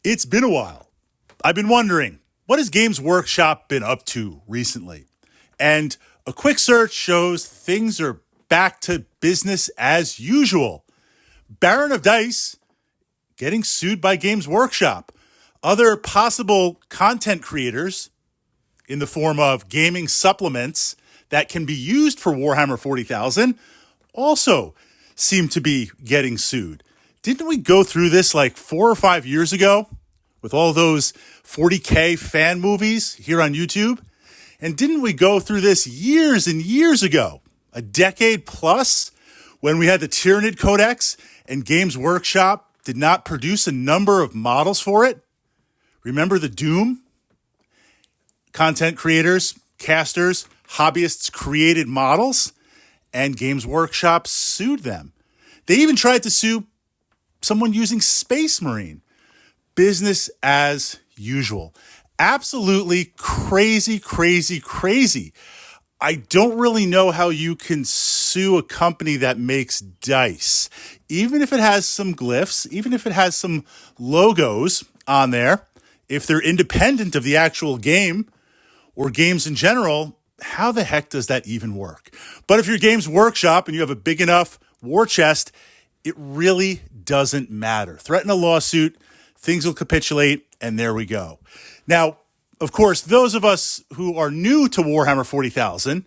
It's been a while. I've been wondering, what has Games Workshop been up to recently? And a quick search shows things are back to business as usual. Baron of Dice getting sued by Games Workshop. Other possible content creators in the form of gaming supplements that can be used for Warhammer 40,000 also seem to be getting sued. Didn't we go through this like 4 or 5 years ago with all those 40K fan movies here on YouTube? And didn't we go through this years and years ago, a decade plus, when we had the Tyranid Codex and Games Workshop did not produce a number of models for it? Remember the Doom? Content creators, casters, hobbyists created models, and Games Workshop sued them. They even tried to sue someone using Space Marine. Business as usual. Absolutely crazy, crazy, crazy. I don't really know how you can sue a company that makes dice. Even if it has some glyphs, even if it has some logos on there, if they're independent of the actual game or games in general, how the heck does that even work? But if you're Games Workshop and you have a big enough war chest, it really doesn't matter. Threaten a lawsuit, things will capitulate, and there we go. Now, of course, those of us who are new to Warhammer 40,000,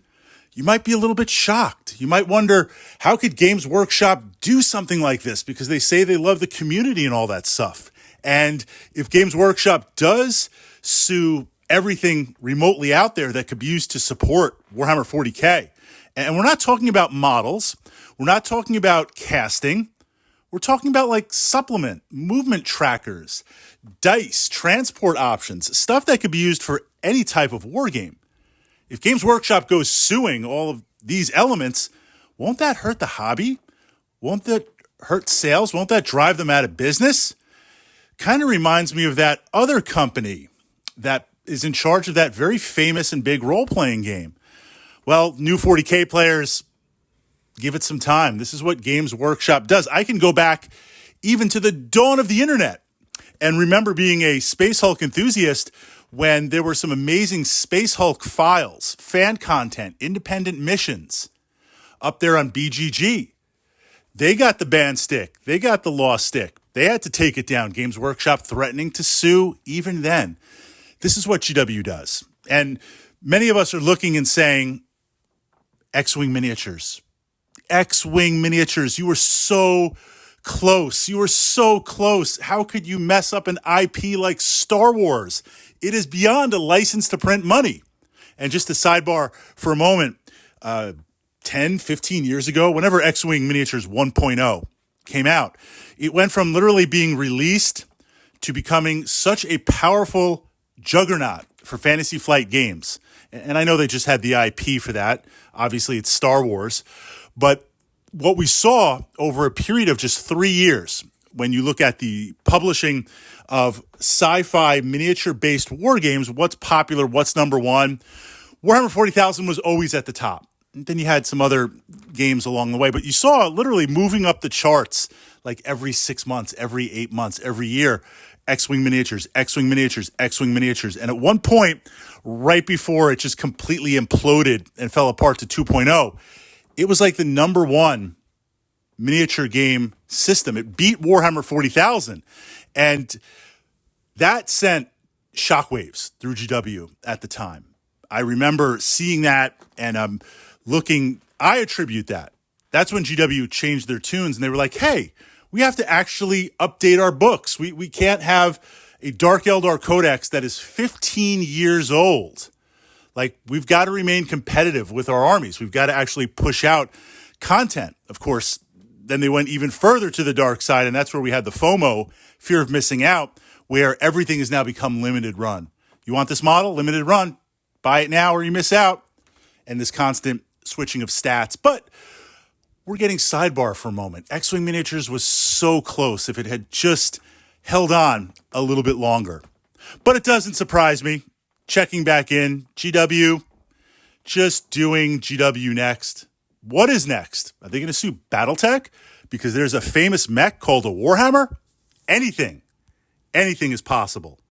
you might be a little bit shocked. You might wonder, how could Games Workshop do something like this? Because they say they love the community and all that stuff. And if Games Workshop does sue everything remotely out there that could be used to support Warhammer 40K, and we're not talking about models, we're not talking about casting, we're talking about like supplement, movement trackers, dice, transport options, stuff that could be used for any type of war game. If Games Workshop goes suing all of these elements, won't that hurt the hobby? Won't that hurt sales? Won't that drive them out of business? Kind of reminds me of that other company that is in charge of that very famous and big role-playing game. Well, new 40K players, give it some time. This is what Games Workshop does. I can go back even to the dawn of the internet and remember being a Space Hulk enthusiast when there were some amazing Space Hulk files, fan content, independent missions up there on BGG. They got the ban stick. They got the law stick. They had to take it down. Games Workshop threatening to sue even then. This is what GW does. And many of us are looking and saying, X-Wing miniatures. X-Wing miniatures. You were so close. You were so close. How could you mess up an IP like Star Wars? It is beyond a license to print money. And just a sidebar for a moment, 10, 15 years ago, whenever X-Wing Miniatures 1.0 came out, it went from literally being released to becoming such a powerful juggernaut for Fantasy Flight Games. And I know they just had the IP for that. Obviously, it's Star Wars. But what we saw over a period of just 3 years, when you look at the publishing of sci-fi miniature-based war games, what's popular, what's number one, Warhammer 40,000 was always at the top. And then you had some other games along the way. But you saw literally moving up the charts like every 6 months, every 8 months, every year, X-Wing miniatures, X-Wing miniatures, X-Wing miniatures. And at one point, right before it just completely imploded and fell apart to 2.0, it was like the number one miniature game system. It beat Warhammer 40,000. And that sent shockwaves through GW at the time. I remember seeing that and I attribute that. That's when GW changed their tunes and they were like, hey, we have to actually update our books. We can't have a Dark Eldar Codex that is 15 years old. Like, we've got to remain competitive with our armies. We've got to actually push out content. Of course, then they went even further to the dark side, and that's where we had the FOMO, fear of missing out, where everything has now become limited run. You want this model? Limited run. Buy it now or you miss out. And this constant switching of stats. But we're getting sidebar for a moment. X-Wing Miniatures was so close if it had just held on a little bit longer. But it doesn't surprise me. Checking back in, GW, just doing GW next. What is next? Are they going to sue Battletech? Because there's a famous mech called a Warhammer? Anything anything is possible.